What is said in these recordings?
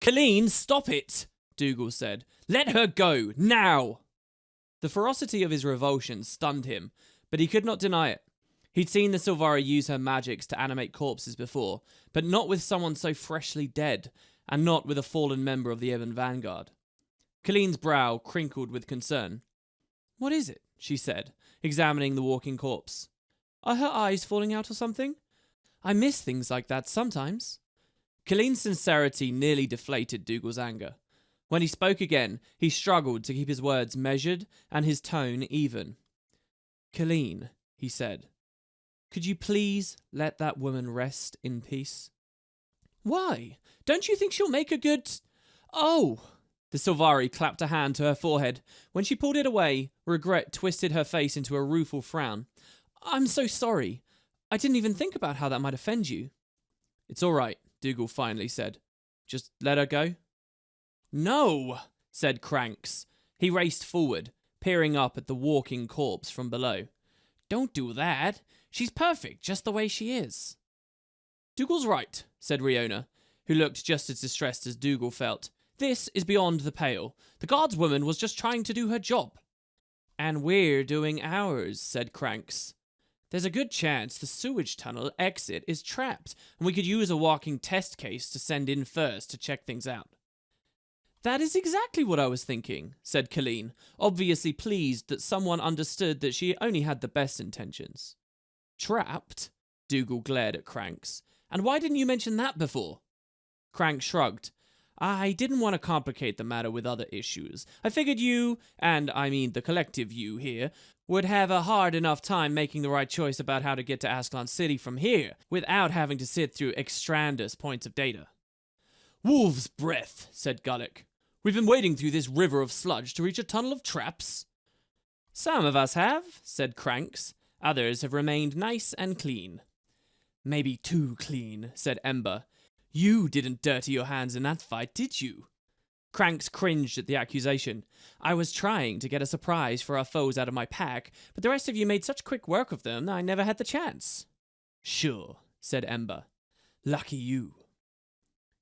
Colleen, stop it, Dougal said. Let her go, now! The ferocity of his revulsion stunned him, but he could not deny it. He'd seen the Silvari use her magics to animate corpses before, but not with someone so freshly dead, and not with a fallen member of the Ebon Vanguard. Colleen's brow crinkled with concern. What is it? She said, examining the walking corpse. Are her eyes falling out or something? I miss things like that sometimes. Colleen's sincerity nearly deflated Dougal's anger. When he spoke again, he struggled to keep his words measured and his tone even. Colleen, he said, could you please let that woman rest in peace? Why? Don't you think she'll make a good... Oh! The Silvari clapped a hand to her forehead. When she pulled it away, regret twisted her face into a rueful frown. I'm so sorry. I didn't even think about how that might offend you. It's all right, Dougal finally said. Just let her go? No, said Cranks. He raced forward, peering up at the walking corpse from below. Don't do that. She's perfect, just the way she is. Dougal's right, said Riona, who looked just as distressed as Dougal felt. This is beyond the pale. The guardswoman was just trying to do her job. And we're doing ours, said Cranks. There's a good chance the sewage tunnel exit is trapped, and we could use a walking test case to send in first to check things out. That is exactly what I was thinking, said Colleen, obviously pleased that someone understood that she only had the best intentions. Trapped? Dougal glared at Cranks. And why didn't you mention that before? Cranks shrugged. I didn't want to complicate the matter with other issues. I figured you, and I mean the collective you here, would have a hard enough time making the right choice about how to get to Ascalon City from here, without having to sit through extraneous points of data. Wolf's breath, said Gullick. We've been wading through this river of sludge to reach a tunnel of traps. Some of us have, said Cranks. Others have remained nice and clean. Maybe too clean, said Ember. You didn't dirty your hands in that fight, did you? Cranks cringed at the accusation. I was trying to get a surprise for our foes out of my pack, but the rest of you made such quick work of them I never had the chance. Sure, said Ember. Lucky you.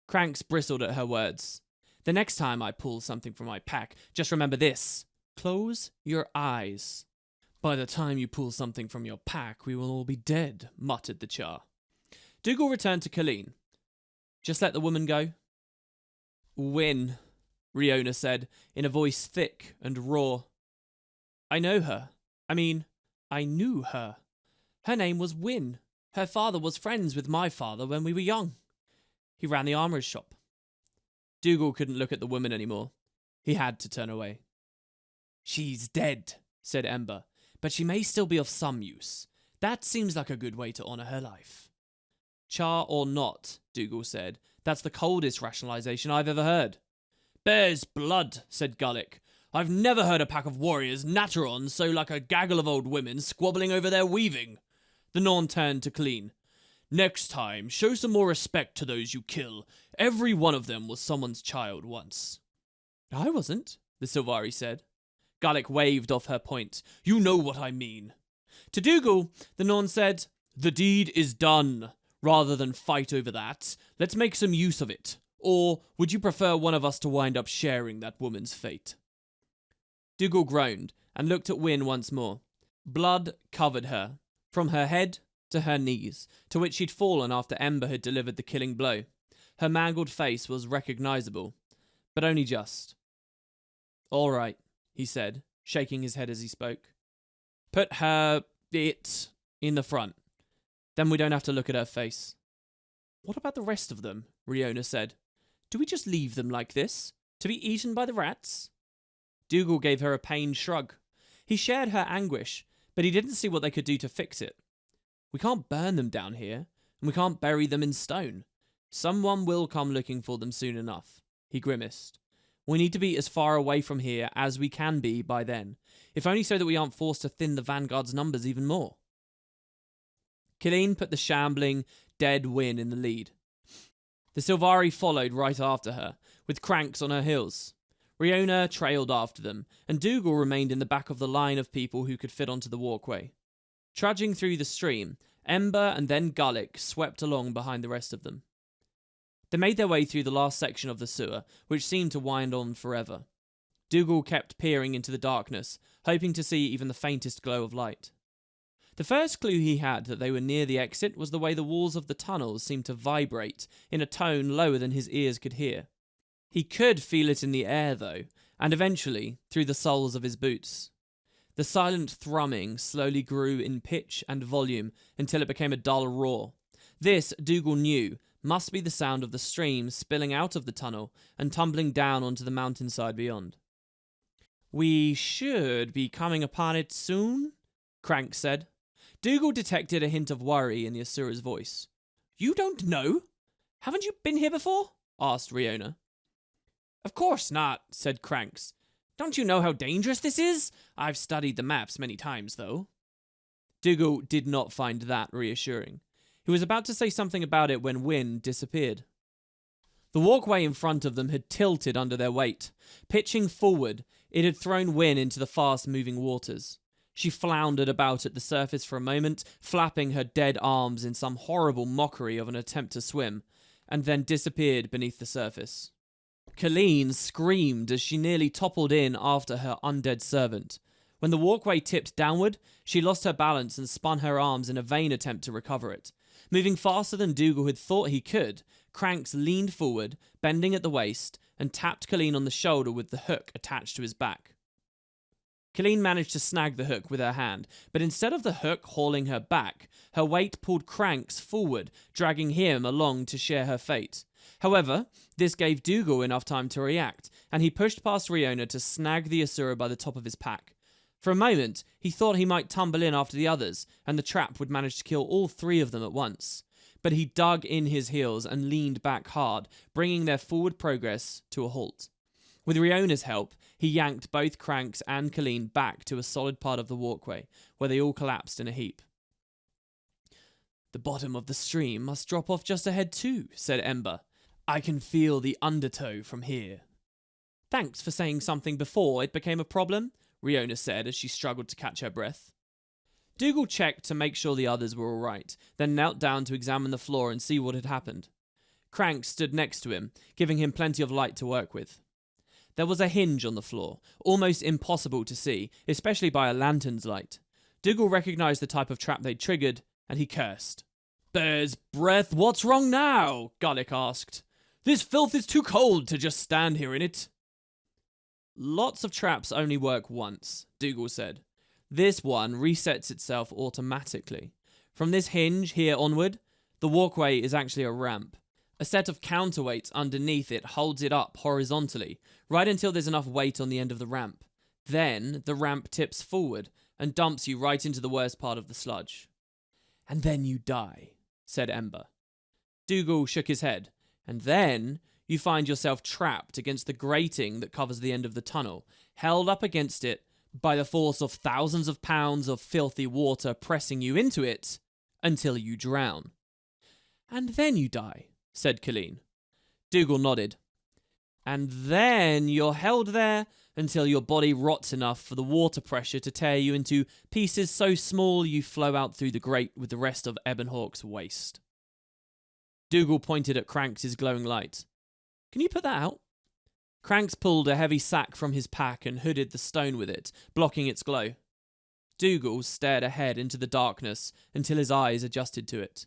Cranks bristled at her words. The next time I pull something from my pack, just remember this. Close your eyes. By the time you pull something from your pack, we will all be dead, muttered the Char. Dougal returned to Colleen. Just let the woman go. Win, Riona said, in a voice thick and raw. I know her. I knew her. Her name was Win. Her father was friends with my father when we were young. He ran the armourer's shop. Dougal couldn't look at the woman anymore. He had to turn away. She's dead, said Ember, but she may still be of some use. That seems like a good way to honour her life. Char or not, Dougal said. That's the coldest rationalisation I've ever heard. Bear's blood, said Gullick. I've never heard a pack of warriors natter on so like a gaggle of old women squabbling over their weaving. The Norn turned to Colleen. Next time, show some more respect to those you kill. Every one of them was someone's child once. I wasn't, the Silvari said. Gullick waved off her point. You know what I mean. To Dougal, the Norn said, The deed is done. Rather than fight over that, let's make some use of it. Or would you prefer one of us to wind up sharing that woman's fate? Dougal groaned and looked at Wyn once more. Blood covered her, from her head to her knees, to which she'd fallen after Ember had delivered the killing blow. Her mangled face was recognisable, but only just. All right, he said, shaking his head as he spoke. Put it in the front. Then we don't have to look at her face. What about the rest of them? Riona said. Do we just leave them like this, to be eaten by the rats? Dougal gave her a pained shrug. He shared her anguish, but he didn't see what they could do to fix it. We can't burn them down here, and we can't bury them in stone. Someone will come looking for them soon enough. He grimaced. We need to be as far away from here as we can be by then, if only so that we aren't forced to thin the Vanguard's numbers even more. Colleen put the shambling, dead Wyn in the lead. The Silvari followed right after her, with Cranks on her heels. Riona trailed after them, and Dougal remained in the back of the line of people who could fit onto the walkway. Trudging through the stream, Ember and then Gullick swept along behind the rest of them. They made their way through the last section of the sewer, which seemed to wind on forever. Dougal kept peering into the darkness, hoping to see even the faintest glow of light. The first clue he had that they were near the exit was the way the walls of the tunnels seemed to vibrate in a tone lower than his ears could hear. He could feel it in the air, though, and eventually through the soles of his boots. The silent thrumming slowly grew in pitch and volume until it became a dull roar. This, Dougal knew, must be the sound of the stream spilling out of the tunnel and tumbling down onto the mountainside beyond. "We should be coming upon it soon," Crank said. Dougal detected a hint of worry in the Asura's voice. "You don't know? Haven't you been here before?" asked Riona. "Of course not," said Cranks. "Don't you know how dangerous this is? I've studied the maps many times, though." Dougal did not find that reassuring. He was about to say something about it when Wynne disappeared. The walkway in front of them had tilted under their weight. Pitching forward, it had thrown Wynne into the fast-moving waters. She floundered about at the surface for a moment, flapping her dead arms in some horrible mockery of an attempt to swim, and then disappeared beneath the surface. Colleen screamed as she nearly toppled in after her undead servant. When the walkway tipped downward, she lost her balance and spun her arms in a vain attempt to recover it. Moving faster than Dougal had thought he could, Cranks leaned forward, bending at the waist, and tapped Colleen on the shoulder with the hook attached to his back. Colleen managed to snag the hook with her hand, but instead of the hook hauling her back, her weight pulled Cranks forward, dragging him along to share her fate. However, this gave Dougal enough time to react, and he pushed past Riona to snag the Asura by the top of his pack. For a moment, he thought he might tumble in after the others, and the trap would manage to kill all three of them at once. But he dug in his heels and leaned back hard, bringing their forward progress to a halt. With Riona's help, he yanked both Cranks and Colleen back to a solid part of the walkway, where they all collapsed in a heap. "The bottom of the stream must drop off just ahead too," said Ember. "I can feel the undertow from here." "Thanks for saying something before it became a problem," Riona said as she struggled to catch her breath. Dougal checked to make sure the others were all right, then knelt down to examine the floor and see what had happened. Crank stood next to him, giving him plenty of light to work with. There was a hinge on the floor, almost impossible to see, especially by a lantern's light. Dougal recognised the type of trap they'd triggered, and he cursed. "Bear's breath, what's wrong now?" Gullick asked. "This filth is too cold to just stand here in it." "Lots of traps only work once," Dougal said. "This one resets itself automatically. From this hinge here onward, the walkway is actually a ramp. A set of counterweights underneath it holds it up horizontally, right until there's enough weight on the end of the ramp. Then the ramp tips forward and dumps you right into the worst part of the sludge." "And then you die," said Ember. Dougal shook his head. "And then you find yourself trapped against the grating that covers the end of the tunnel, held up against it by the force of thousands of pounds of filthy water pressing you into it until you drown." "And then you die," said Colleen. Dougal nodded. "And then you're held there until your body rots enough for the water pressure to tear you into pieces so small you flow out through the grate with the rest of Ebonhawk's waste." Dougal pointed at Cranks' glowing light. "Can you put that out?" Cranks pulled a heavy sack from his pack and hooded the stone with it, blocking its glow. Dougal stared ahead into the darkness until his eyes adjusted to it.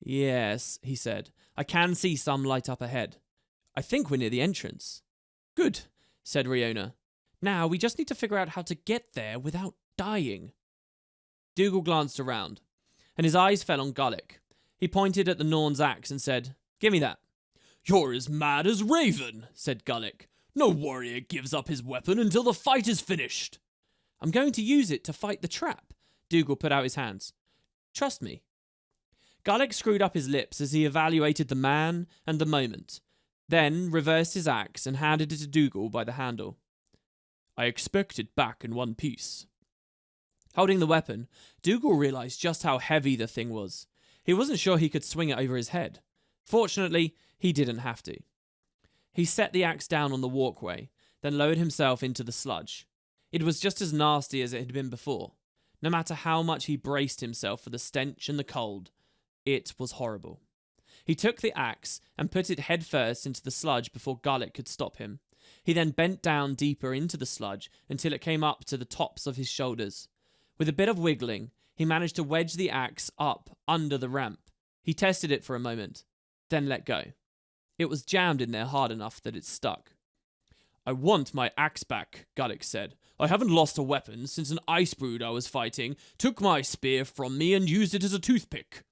"Yes," he said. "I can see some light up ahead. I think we're near the entrance." "Good," said Riona. "Now we just need to figure out how to get there without dying." Dougal glanced around, and his eyes fell on Gullick. He pointed at the Norn's axe and said, "Give me that." "You're as mad as Raven," said Gullick. "No warrior gives up his weapon until the fight is finished." "I'm going to use it to fight the trap." Dougal put out his hands. "Trust me." Gullick screwed up his lips as he evaluated the man and the moment, then reversed his axe and handed it to Dougal by the handle. "I expect it back in one piece." Holding the weapon, Dougal realised just how heavy the thing was. He wasn't sure he could swing it over his head. Fortunately, he didn't have to. He set the axe down on the walkway, then lowered himself into the sludge. It was just as nasty as it had been before. No matter how much he braced himself for the stench and the cold, it was horrible. He took the axe and put it headfirst into the sludge before Gullick could stop him. He then bent down deeper into the sludge until it came up to the tops of his shoulders. With a bit of wiggling, he managed to wedge the axe up under the ramp. He tested it for a moment, then let go. It was jammed in there hard enough that it stuck. "I want my axe back," Gullick said. "I haven't lost a weapon since an ice brood I was fighting took my spear from me and used it as a toothpick."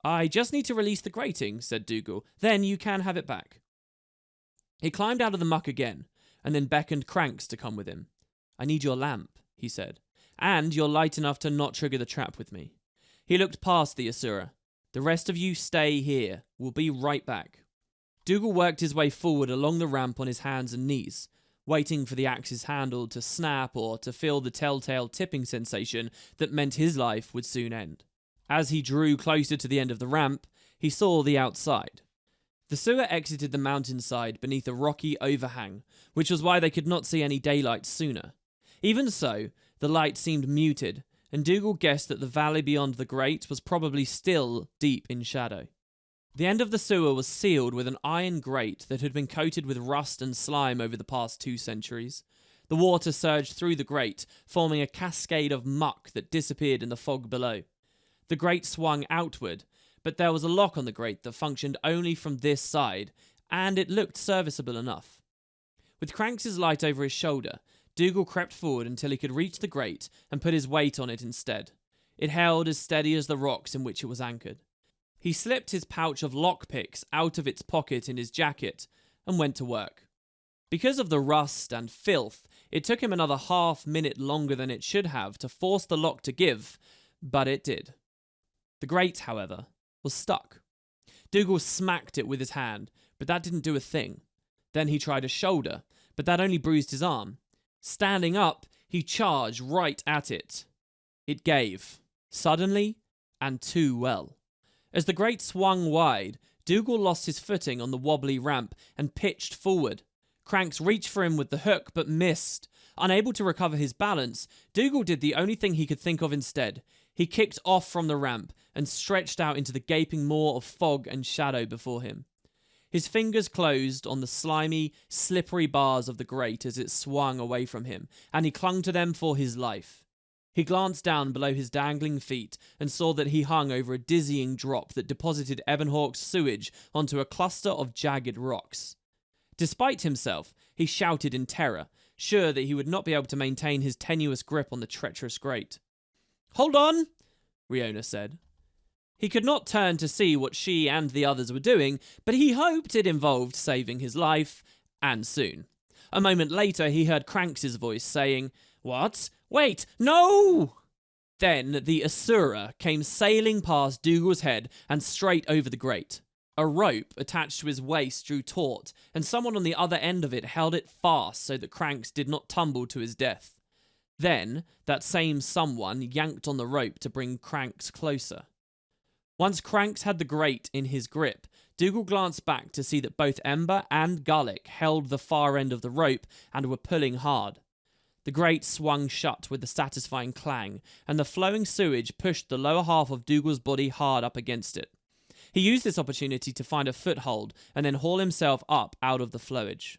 "I just need to release the grating," said Dougal. "Then you can have it back." He climbed out of the muck again, and then beckoned Cranks to come with him. "I need your lamp," he said, "and you're light enough to not trigger the trap with me." He looked past the Asura. "The rest of you stay here. We'll be right back." Dougal worked his way forward along the ramp on his hands and knees, waiting for the axe's handle to snap or to feel the telltale tipping sensation that meant his life would soon end. As he drew closer to the end of the ramp, he saw the outside. The sewer exited the mountainside beneath a rocky overhang, which was why they could not see any daylight sooner. Even so, the light seemed muted, and Dougal guessed that the valley beyond the grate was probably still deep in shadow. The end of the sewer was sealed with an iron grate that had been coated with rust and slime over the past 2 centuries. The water surged through the grate, forming a cascade of muck that disappeared in the fog below. The grate swung outward, but there was a lock on the grate that functioned only from this side, and it looked serviceable enough. With Cranks' light over his shoulder, Dougal crept forward until he could reach the grate and put his weight on it instead. It held as steady as the rocks in which it was anchored. He slipped his pouch of lockpicks out of its pocket in his jacket and went to work. Because of the rust and filth, it took him another half-minute longer than it should have to force the lock to give, but it did. The grate, however, was stuck. Dougal smacked it with his hand, but that didn't do a thing. Then he tried a shoulder, but that only bruised his arm. Standing up, he charged right at it. It gave, suddenly and too well. As the grate swung wide, Dougal lost his footing on the wobbly ramp and pitched forward. Cranks reached for him with the hook, but missed. Unable to recover his balance, Dougal did the only thing he could think of instead. He kicked off from the ramp and stretched out into the gaping maw of fog and shadow before him. His fingers closed on the slimy, slippery bars of the grate as it swung away from him, and he clung to them for his life. He glanced down below his dangling feet and saw that he hung over a dizzying drop that deposited Ebonhawke's sewage onto a cluster of jagged rocks. Despite himself, he shouted in terror, sure that he would not be able to maintain his tenuous grip on the treacherous grate. "Hold on," Riona said. He could not turn to see what she and the others were doing, but he hoped it involved saving his life, and soon. A moment later, he heard Cranks' voice saying, "What? Wait, no!" Then the Asura came sailing past Dougal's head and straight over the grate. A rope attached to his waist drew taut, and someone on the other end of it held it fast so that Cranks did not tumble to his death. Then, that same someone yanked on the rope to bring Cranks closer. Once Cranks had the grate in his grip, Dougal glanced back to see that both Ember and Gullick held the far end of the rope and were pulling hard. The grate swung shut with a satisfying clang, and the flowing sewage pushed the lower half of Dougal's body hard up against it. He used this opportunity to find a foothold and then haul himself up out of the flowage.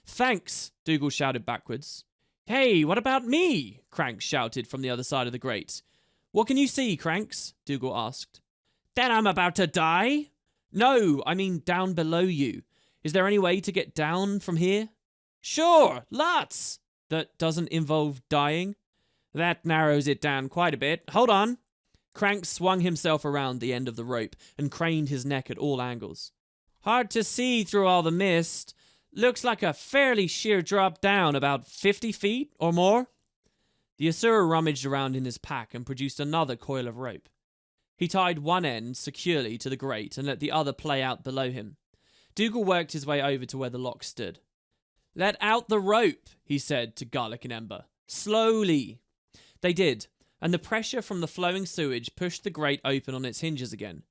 "Thanks," Dougal shouted backwards. "Hey, what about me?" Cranks shouted from the other side of the grate. "What can you see, Cranks?" Dougal asked. "That I'm about to die?" "No, I mean down below you. Is there any way to get down from here?" "Sure, lots." "That doesn't involve dying?" "That narrows it down quite a bit. Hold on." Cranks swung himself around the end of the rope and craned his neck at all angles. "Hard to see through all the mist. Looks like a fairly sheer drop down, about 50 feet or more." The Asura rummaged around in his pack and produced another coil of rope. He tied one end securely to the grate and let the other play out below him. Dougal worked his way over to where the lock stood. "Let out the rope," he said to Gullick and Ember. "Slowly." They did, and the pressure from the flowing sewage pushed the grate open on its hinges again.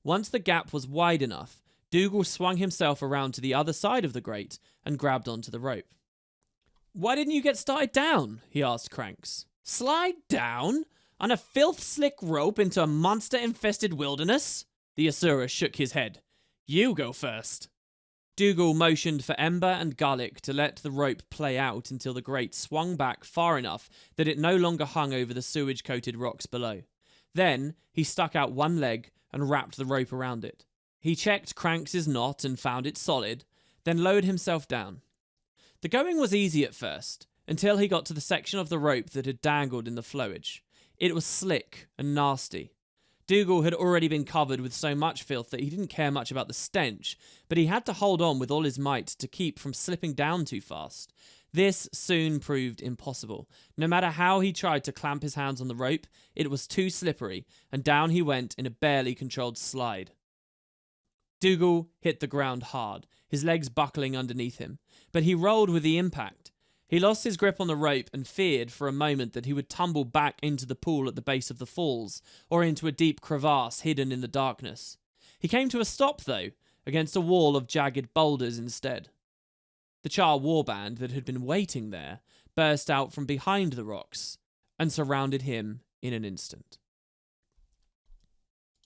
Once the gap was wide enough, Dougal swung himself around to the other side of the grate and grabbed onto the rope. "Why didn't you get started down?" he asked Cranks. "Slide down? On a filth-slick rope into a monster-infested wilderness?" The Asura shook his head. You go first. Dougal motioned for Ember and Gullick to let the rope play out until the grate swung back far enough that it no longer hung over the sewage-coated rocks below. Then he stuck out one leg and wrapped the rope around it. He checked Cranks' knot and found it solid, then lowered himself down. The going was easy at first, until he got to the section of the rope that had dangled in the flowage. It was slick and nasty. Dougal had already been covered with so much filth that he didn't care much about the stench, but he had to hold on with all his might to keep from slipping down too fast. This soon proved impossible. No matter how he tried to clamp his hands on the rope, it was too slippery, and down he went in a barely controlled slide. Dougal hit the ground hard, his legs buckling underneath him, but he rolled with the impact. He lost his grip on the rope and feared for a moment that he would tumble back into the pool at the base of the falls, or into a deep crevasse hidden in the darkness. He came to a stop, though, against a wall of jagged boulders instead. The Char warband that had been waiting there burst out from behind the rocks and surrounded him in an instant.